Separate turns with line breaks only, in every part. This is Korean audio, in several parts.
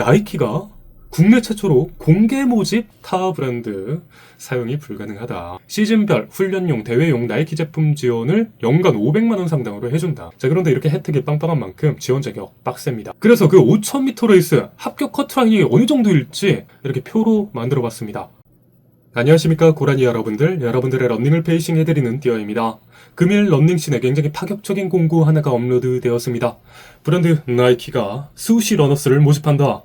나이키가 국내 최초로 공개 모집 타 브랜드 사용이 불가능하다. 시즌별, 훈련용, 대회용 나이키 제품 지원을 연간 500만원 상당으로 해준다. 자, 그런데 이렇게 혜택이 빵빵한 만큼 지원 자격 빡셉니다. 그래서 그 5000m 레이스 합격 커트라인이 어느 정도일지 이렇게 표로 만들어 봤습니다. 안녕하십니까 고라니 여러분들, 여러분들의 러닝을 페이싱 해드리는 띠어입니다. 금일 러닝씬에 굉장히 파격적인 공고 하나가 업로드 되었습니다. 브랜드 나이키가 스우시 러너스를 모집한다.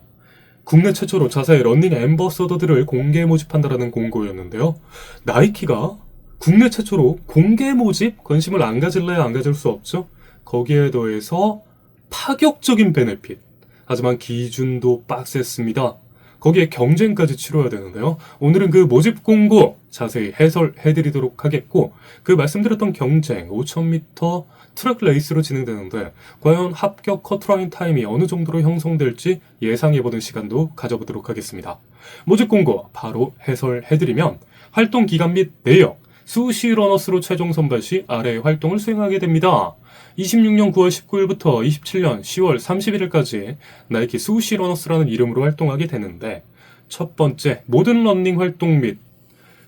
국내 최초로 자사의 러닝 앰버서더들을 공개 모집한다라는 공고였는데요. 나이키가 국내 최초로 공개 모집 관심을 안 가질래야 안 가질 수 없죠. 거기에 더해서 파격적인 베네핏. 하지만 기준도 빡셌습니다. 거기에 경쟁까지 치러야 되는데요. 오늘은 그 모집 공고 자세히 해설해드리도록 하겠고, 그 말씀드렸던 경쟁 5000m 트랙 레이스로 진행되는데 과연 합격 커트라인 타임이 어느 정도로 형성될지 예상해보는 시간도 가져보도록 하겠습니다. 모집 공고 바로 해설해드리면 활동 기간 및 내역, 스우시 러너스로 최종 선발 시 아래의 활동을 수행하게 됩니다. 26년 9월 19일부터 27년 10월 31일까지 나이키 스우시 러너스라는 이름으로 활동하게 되는데, 첫 번째 모든 러닝 활동 및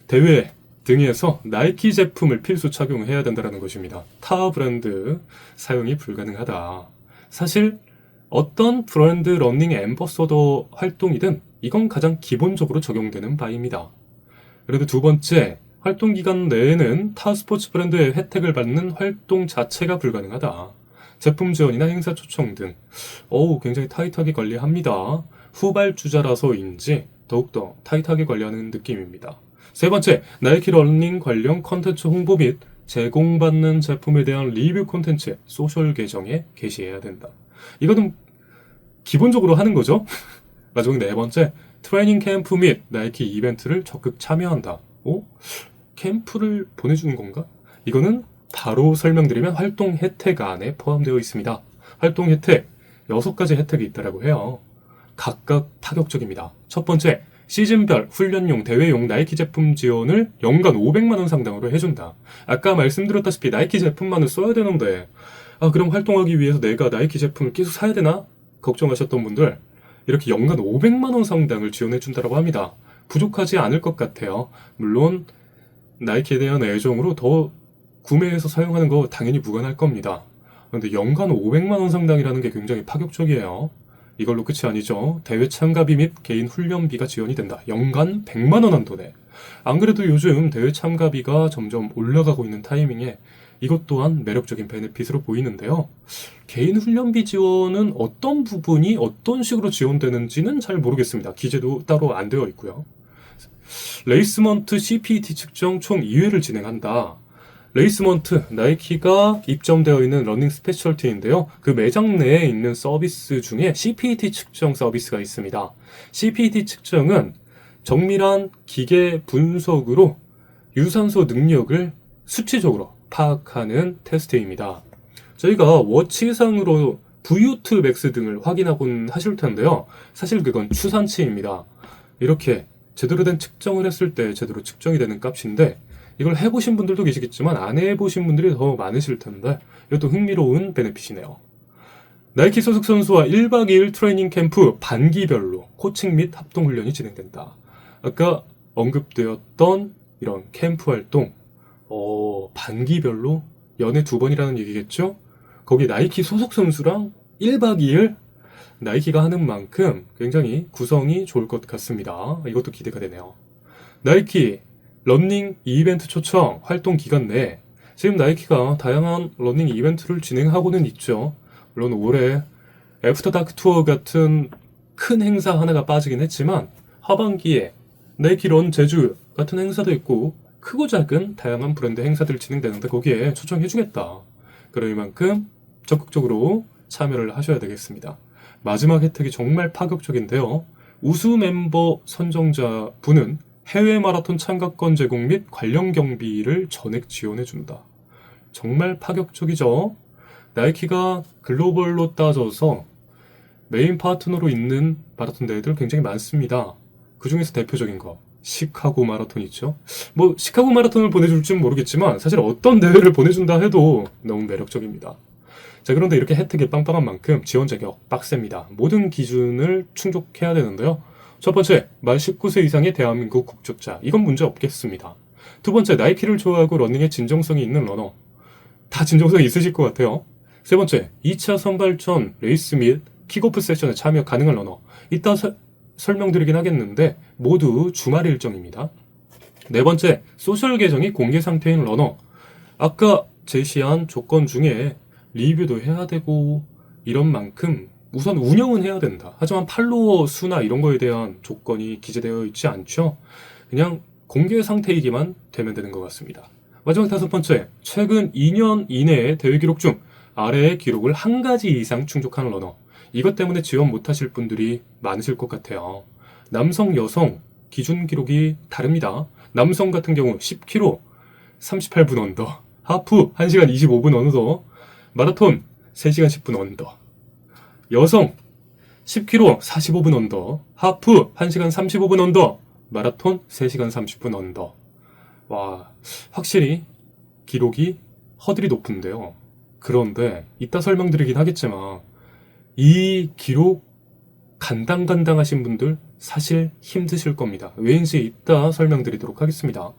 대회 등에서 나이키 제품을 필수 착용해야 된다는 것입니다. 타 브랜드 사용이 불가능하다. 사실 어떤 브랜드 러닝 앰버서더 활동이든 이건 가장 기본적으로 적용되는 바입니다. 그래도 두 번째, 활동 기간 내에는 타 스포츠 브랜드의 혜택을 받는 활동 자체가 불가능하다. 제품 지원이나 행사 초청 등 굉장히 타이트하게 관리합니다. 후발주자라서인지 더욱더 타이트하게 관리하는 느낌입니다. 세 번째, 나이키 러닝 관련 컨텐츠 홍보 및 제공받는 제품에 대한 리뷰 콘텐츠 소셜 계정에 게시해야 된다. 이거는 기본적으로 하는 거죠. 마지막 네 번째, 트레이닝 캠프 및 나이키 이벤트를 적극 참여한다. 캠프를 보내주는 건가? 이거는 바로 설명드리면 활동 혜택 안에 포함되어 있습니다. 활동 혜택 6가지 혜택이 있다고 해요. 각각 파격적입니다. 첫 번째, 시즌별, 훈련용, 대회용 나이키 제품 지원을 연간 500만원 상당으로 해준다. 아까 말씀드렸다시피 나이키 제품만을 써야 되는데 그럼 활동하기 위해서 내가 나이키 제품을 계속 사야 되나? 걱정하셨던 분들, 이렇게 연간 500만원 상당을 지원해준다고 합니다. 부족하지 않을 것 같아요. 물론 나이키에 대한 애정으로 더 구매해서 사용하는 거 당연히 무관할 겁니다. 그런데 연간 500만원 상당이라는 게 굉장히 파격적이에요. 이걸로 끝이 아니죠. 대회 참가비 및 개인 훈련비가 지원이 된다. 연간 100만원 한도네. 안 그래도 요즘 대회 참가비가 점점 올라가고 있는 타이밍에 이것 또한 매력적인 베네핏으로 보이는데요. 개인 훈련비 지원은 어떤 부분이 어떤 식으로 지원되는지는 잘 모르겠습니다. 기재도 따로 안 되어 있고요. 레이스먼트 CPT 측정 총 2회를 진행한다. 레이스먼트, 나이키가 입점되어 있는 러닝 스페셜티인데요. 그 매장 내에 있는 서비스 중에 CPT 측정 서비스가 있습니다. CPT 측정은 정밀한 기계 분석으로 유산소 능력을 수치적으로 파악하는 테스트입니다. 저희가 워치상으로 VO2 맥스 등을 확인하곤 하실 텐데요. 사실 그건 추산치입니다. 이렇게 제대로 된 측정을 했을 때 제대로 측정이 되는 값인데, 이걸 해보신 분들도 계시겠지만 안 해보신 분들이 더 많으실 텐데 이것도 흥미로운 베네핏이네요. 나이키 소속 선수와 1박 2일 트레이닝 캠프 반기별로 코칭 및 합동훈련이 진행된다. 아까 언급되었던 이런 캠프 활동 반기별로 연애 2번이라는 얘기겠죠? 거기 나이키 소속 선수랑 1박 2일 나이키가 하는 만큼 굉장히 구성이 좋을 것 같습니다. 이것도 기대가 되네요. 나이키 러닝 이벤트 초청 활동 기간 내에 지금 나이키가 다양한 러닝 이벤트를 진행하고는 있죠. 물론 올해 애프터 다크 투어 같은 큰 행사 하나가 빠지긴 했지만 하반기에 나이키 런 제주 같은 행사도 있고 크고 작은 다양한 브랜드 행사들이 진행되는데 거기에 초청해주겠다. 그러니만큼 적극적으로 참여를 하셔야 되겠습니다. 마지막 혜택이 정말 파격적인데요. 우수 멤버 선정자 분은 해외 마라톤 참가권 제공 및 관련 경비를 전액 지원해준다. 정말 파격적이죠? 나이키가 글로벌로 따져서 메인 파트너로 있는 마라톤 대회들 굉장히 많습니다. 그 중에서 대표적인 거 시카고 마라톤 있죠? 시카고 마라톤을 보내줄지는 모르겠지만 사실 어떤 대회를 보내준다 해도 너무 매력적입니다. 자, 그런데 이렇게 혜택이 빵빵한 만큼 지원 자격 빡셉니다. 모든 기준을 충족해야 되는데요. 첫 번째, 만 19세 이상의 대한민국 국적자. 이건 문제 없겠습니다. 두 번째, 나이키를 좋아하고 러닝에 진정성이 있는 러너. 다 진정성이 있으실 것 같아요. 세 번째, 2차 선발전 레이스 및 킥오프 세션에 참여 가능한 러너. 이따 설명드리긴 하겠는데 모두 주말 일정입니다. 네 번째, 소셜 계정이 공개 상태인 러너. 아까 제시한 조건 중에 리뷰도 해야 되고 이런 만큼 우선 운영은 해야 된다. 하지만 팔로워 수나 이런 거에 대한 조건이 기재되어 있지 않죠. 그냥 공개 상태이기만 되면 되는 것 같습니다. 마지막 다섯 번째, 최근 2년 이내의 대회 기록 중 아래의 기록을 한 가지 이상 충족하는 러너. 이것 때문에 지원 못하실 분들이 많으실 것 같아요. 남성, 여성 기준 기록이 다릅니다. 남성 같은 경우 10km 38분 언더, 하프 1시간 25분 언더, 마라톤 3시간 10분 언더, 여성 10km 45분 언더, 하프 1시간 35분 언더, 마라톤 3시간 30분 언더. 와, 확실히 기록이 허들이 높은데요. 그런데 이따 설명드리긴 하겠지만 이 기록 간당간당하신 분들 사실 힘드실 겁니다. 왜인지 이따 설명드리도록 하겠습니다.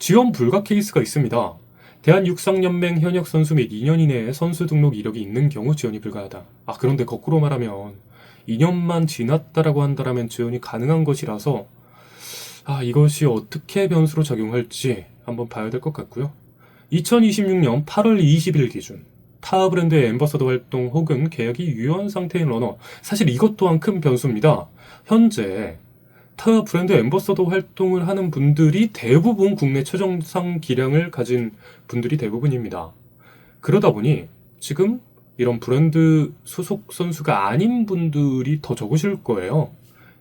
지원 불가 케이스가 있습니다. 대한육상연맹 현역 선수 및 2년 이내에 선수 등록 이력이 있는 경우 지원이 불가하다. 그런데 거꾸로 말하면 2년만 지났다라고 한다면 지원이 가능한 것이라서 이것이 어떻게 변수로 작용할지 한번 봐야 될 것 같고요. 2026년 8월 20일 기준 타 브랜드의 앰버서더 활동 혹은 계약이 유효한 상태인 러너. 사실 이것 또한 큰 변수입니다. 현재 타 브랜드 앰버서더 활동을 하는 분들이 대부분 국내 최정상 기량을 가진 분들이 대부분입니다. 그러다 보니 지금 이런 브랜드 소속 선수가 아닌 분들이 더 적으실 거예요.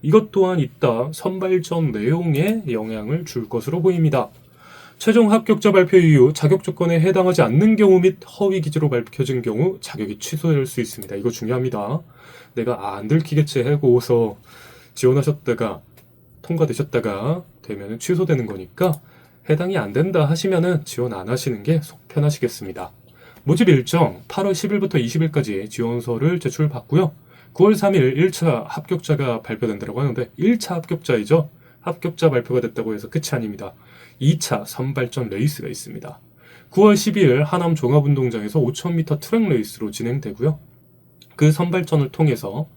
이것 또한 이따 선발전 내용에 영향을 줄 것으로 보입니다. 최종 합격자 발표 이후 자격 조건에 해당하지 않는 경우 및 허위 기재로 밝혀진 경우 자격이 취소될 수 있습니다. 이거 중요합니다. 내가 안 들키겠지 하고서 지원하셨다가 통과되셨다가 되면 취소되는 거니까 해당이 안 된다 하시면은 지원 안 하시는 게 속 편하시겠습니다. 모집 일정 8월 10일부터 20일까지 지원서를 제출받고요. 9월 3일 1차 합격자가 발표된다고 하는데 1차 합격자이죠. 합격자 발표가 됐다고 해서 끝이 아닙니다. 2차 선발전 레이스가 있습니다. 9월 12일 하남 종합운동장에서 5000m 트랙 레이스로 진행되고요. 그 선발전을 통해서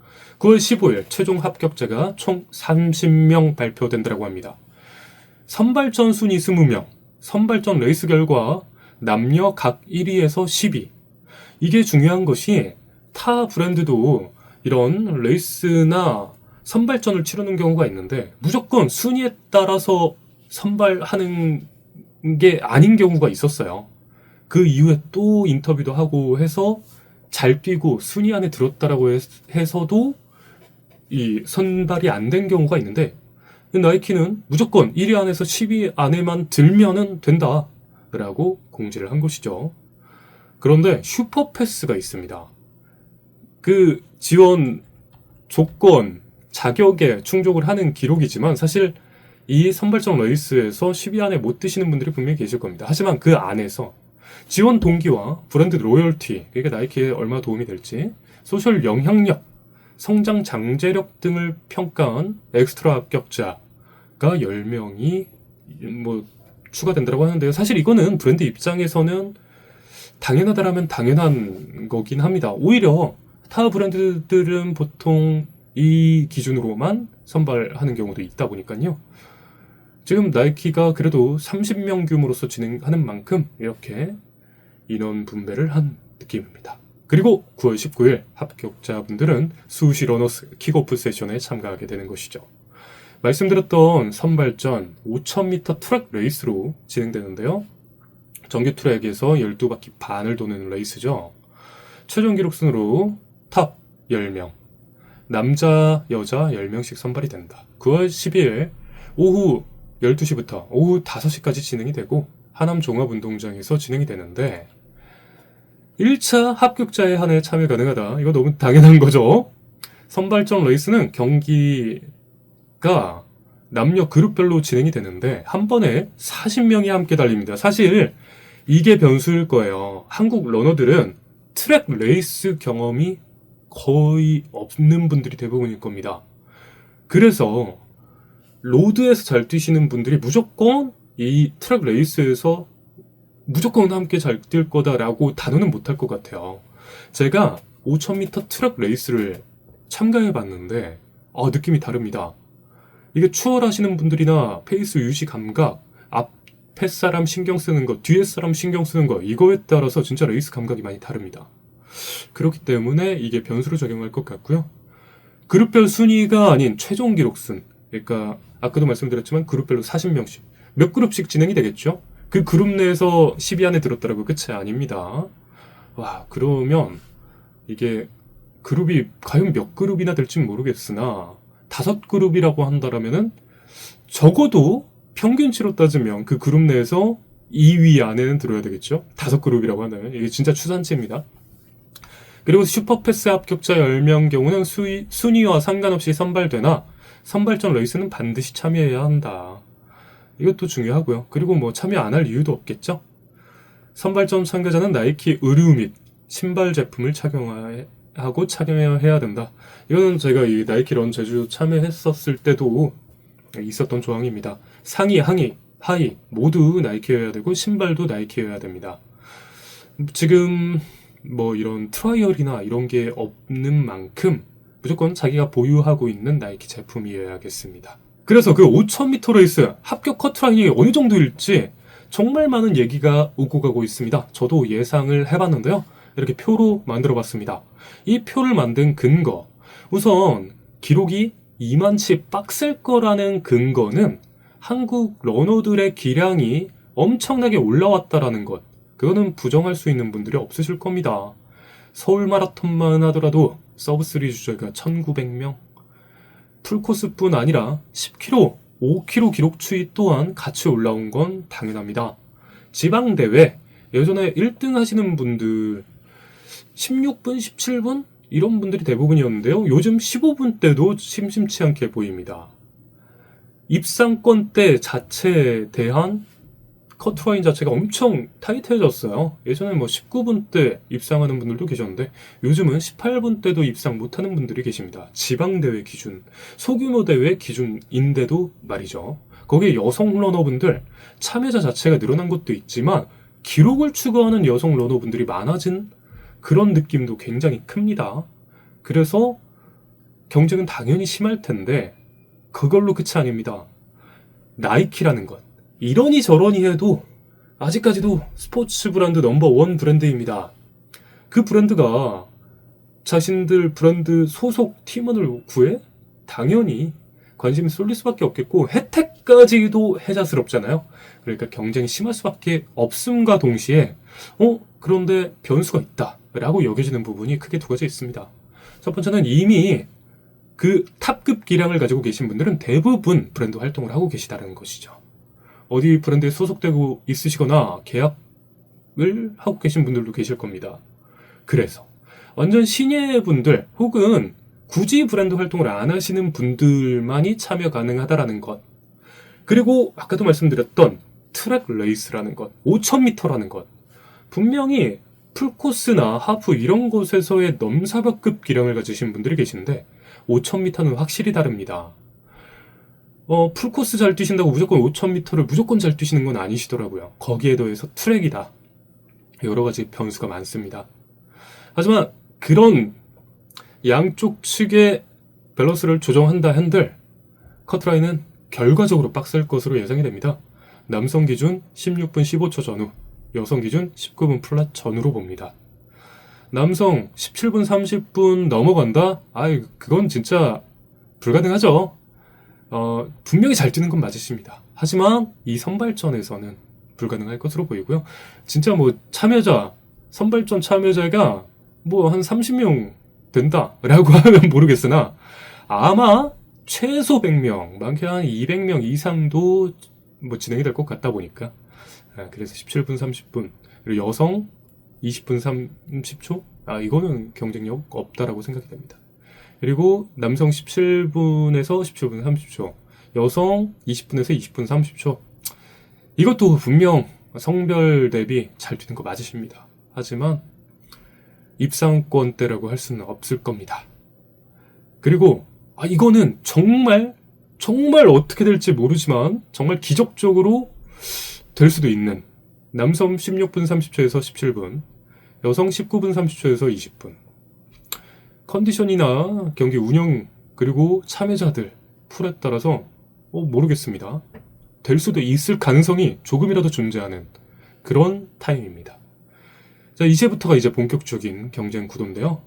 9월 15일 최종 합격자가 총 30명 발표된다고 합니다. 선발전 순위 20명, 선발전 레이스 결과 남녀 각 1위에서 10위. 이게 중요한 것이 타 브랜드도 이런 레이스나 선발전을 치르는 경우가 있는데 무조건 순위에 따라서 선발하는 게 아닌 경우가 있었어요. 그 이후에 또 인터뷰도 하고 해서 잘 뛰고 순위 안에 들었다라고 해서도 이 선발이 안 된 경우가 있는데 나이키는 무조건 1위 안에서 10위 안에만 들면은 된다라고 공지를 한 것이죠. 그런데 슈퍼패스가 있습니다. 그 지원 조건, 자격에 충족을 하는 기록이지만 사실 이 선발전 레이스에서 10위 안에 못 드시는 분들이 분명히 계실 겁니다. 하지만 그 안에서 지원 동기와 브랜드 로열티, 그러니까 나이키에 얼마나 도움이 될지, 소셜 영향력, 성장 장제력 등을 평가한 엑스트라 합격자가 10명이 추가된다고 하는데요. 사실 이거는 브랜드 입장에서는 당연하다라면 당연한 거긴 합니다. 오히려 타 브랜드들은 보통 이 기준으로만 선발하는 경우도 있다 보니까요. 지금 나이키가 그래도 30명 규모로서 진행하는 만큼 이렇게 인원 분배를 한 느낌입니다. 그리고 9월 19일 합격자분들은 수시 러너스 킥오프 세션에 참가하게 되는 것이죠. 말씀드렸던 선발전 5000m 트랙 레이스로 진행되는데요. 정규 트랙에서 12바퀴 반을 도는 레이스죠. 최종 기록 순으로 탑 10명, 남자, 여자 10명씩 선발이 된다. 9월 10일 오후 12시부터 오후 5시까지 진행이 되고 하남 종합운동장에서 진행이 되는데 1차 합격자에 한해 참여 가능하다. 이거 너무 당연한 거죠. 선발전 레이스는 경기가 남녀 그룹별로 진행이 되는데 한 번에 40명이 함께 달립니다. 사실 이게 변수일 거예요. 한국 러너들은 트랙 레이스 경험이 거의 없는 분들이 대부분일 겁니다. 그래서 로드에서 잘 뛰시는 분들이 무조건 이 트랙 레이스에서 무조건 함께 잘 뛸 거다라고 단언은 못할 것 같아요. 제가 5000m 트랙 레이스를 참가해봤는데 느낌이 다릅니다. 이게 추월하시는 분들이나 페이스 유지 감각, 앞에 사람 신경 쓰는 거, 뒤에 사람 신경 쓰는 거, 이거에 따라서 진짜 레이스 감각이 많이 다릅니다. 그렇기 때문에 이게 변수로 적용할 것 같고요. 그룹별 순위가 아닌 최종 기록순, 그러니까 아까도 말씀드렸지만 그룹별로 40명씩 몇 그룹씩 진행이 되겠죠? 그 그룹 내에서 10위 안에 들었다라고 끝이 아닙니다. 와, 그러면 이게 그룹이 과연 몇 그룹이나 될지 모르겠으나 5그룹이라고 한다라면은 적어도 평균치로 따지면 그 그룹 내에서 2위 안에는 들어야 되겠죠? 5그룹이라고 하나요? 이게 진짜 추산치입니다. 그리고 슈퍼패스 합격자 10명 경우는 순위와 상관없이 선발되나 선발전 레이스는 반드시 참여해야 한다. 이것도 중요하고요. 그리고 뭐 참여 안 할 이유도 없겠죠? 선발전 참가자는 나이키 의류 및 신발 제품을 착용하고 참여해야 된다. 이거는 제가 이 나이키 런 제주 참여했었을 때도 있었던 조항입니다. 상의, 하의 모두 나이키여야 되고 신발도 나이키여야 됩니다. 지금 뭐 이런 트라이얼이나 이런 게 없는 만큼 무조건 자기가 보유하고 있는 나이키 제품이어야겠습니다. 그래서 그 5000m 레이스 합격 커트라인이 어느 정도일지 정말 많은 얘기가 오고 가고 있습니다. 저도 예상을 해봤는데요. 이렇게 표로 만들어 봤습니다. 이 표를 만든 근거, 우선 기록이 이만치 빡셀 거라는 근거는 한국 러너들의 기량이 엄청나게 올라왔다라는 것, 그거는 부정할 수 있는 분들이 없으실 겁니다. 서울 마라톤만 하더라도 서브3 주자가 1900명, 풀코스뿐 아니라 10km, 5km 기록 추이 또한 같이 올라온 건 당연합니다. 지방대회, 예전에 1등 하시는 분들 16분, 17분? 이런 분들이 대부분이었는데요. 요즘 15분 때도 심심치 않게 보입니다. 입상권 때 자체에 대한 커트라인 자체가 엄청 타이트해졌어요. 예전에 뭐 19분 때 입상하는 분들도 계셨는데 요즘은 18분 때도 입상 못하는 분들이 계십니다. 지방대회 기준, 소규모 대회 기준인데도 말이죠. 거기에 여성 러너분들, 참여자 자체가 늘어난 것도 있지만 기록을 추구하는 여성 러너분들이 많아진 그런 느낌도 굉장히 큽니다. 그래서 경쟁은 당연히 심할 텐데 그걸로 끝이 아닙니다. 나이키라는 것, 이러니 저러니 해도 아직까지도 스포츠 브랜드 넘버원 브랜드입니다. 그 브랜드가 자신들 브랜드 소속 팀원을 구해? 당연히 관심이 쏠릴 수밖에 없겠고 혜택까지도 혜자스럽잖아요. 그러니까 경쟁이 심할 수밖에 없음과 동시에 그런데 변수가 있다 라고 여겨지는 부분이 크게 두 가지 있습니다. 첫 번째는 이미 그 탑급 기량을 가지고 계신 분들은 대부분 브랜드 활동을 하고 계시다는 것이죠. 어디 브랜드에 소속되고 있으시거나 계약을 하고 계신 분들도 계실 겁니다. 그래서 완전 신예분들 혹은 굳이 브랜드 활동을 안 하시는 분들만이 참여 가능하다라는 것, 그리고 아까도 말씀드렸던 트랙 레이스라는 것, 5000m라는 것, 분명히 풀코스나 하프 이런 곳에서의 넘사벽급 기량을 가지신 분들이 계신데 5000m는 확실히 다릅니다. 풀코스 잘 뛰신다고 무조건 5000m를 무조건 잘 뛰시는 건 아니시더라고요. 거기에 더해서 트랙이다. 여러 가지 변수가 많습니다. 하지만 그런 양쪽 측의 밸런스를 조정한다 한들 커트라인은 결과적으로 빡셀 것으로 예상이 됩니다. 남성 기준 16분 15초 전후, 여성 기준 19분 플랫 전후로 봅니다. 남성 17분 30분 넘어간다? 그건 진짜 불가능하죠. 분명히 잘 뛰는 건 맞으십니다. 하지만 이 선발전에서는 불가능할 것으로 보이고요. 진짜 뭐 선발전 참여자가 뭐 한 30명 된다라고 하면 모르겠으나 아마 최소 100명, 많게 한 200명 이상도 뭐 진행이 될 것 같다 보니까 그래서 17분 30분, 그리고 여성 20분 30초? 이거는 경쟁력 없다라고 생각이 됩니다. 그리고 남성 17분에서 17분 30초, 여성 20분에서 20분 30초. 이것도 분명 성별 대비 잘 뛰는 거 맞으십니다. 하지만 입상권대라고 할 수는 없을 겁니다. 그리고 이거는 정말 어떻게 될지 모르지만 정말 기적적으로 될 수도 있는 남성 16분 30초에서 17분, 여성 19분 30초에서 20분. 컨디션이나 경기 운영 그리고 참여자들 풀에 따라서 모르겠습니다. 될 수도 있을 가능성이 조금이라도 존재하는 그런 타임입니다. 자, 이제부터가 이제 본격적인 경쟁 구도인데요.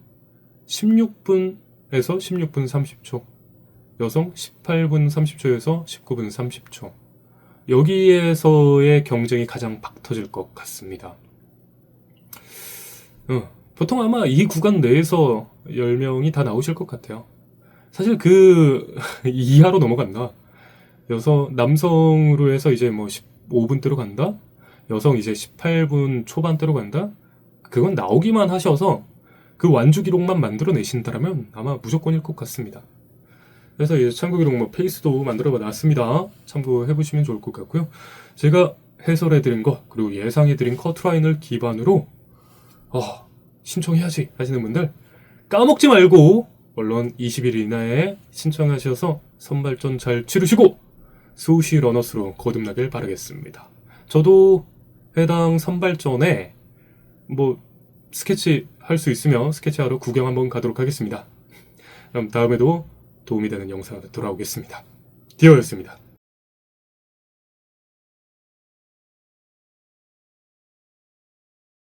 16분에서 16분 30초, 여성 18분 30초에서 19분 30초. 여기에서의 경쟁이 가장 박 터질 것 같습니다. 보통 아마 이 구간 내에서 10명이 다 나오실 것 같아요. 사실 그 이하로 넘어간다. 남성으로 해서 이제 뭐 15분대로 간다? 여성 이제 18분 초반대로 간다? 그건 나오기만 하셔서 그 완주 기록만 만들어내신다면 아마 무조건일 것 같습니다. 그래서 이제 참고 기록 페이스도 만들어 놨습니다. 참고해보시면 좋을 것 같고요. 제가 해설해드린 거 그리고 예상해드린 커트라인을 기반으로 신청해야지 하시는 분들 까먹지 말고 얼른 20일 이내에 신청하셔서 선발전 잘 치르시고 수시 러너스로 거듭나길 바라겠습니다. 저도 해당 선발전에 스케치 할 수 있으면 스케치하러 구경 한번 가도록 하겠습니다. 그럼 다음에도 도움이 되는 영상으로 돌아오겠습니다. 디어였습니다.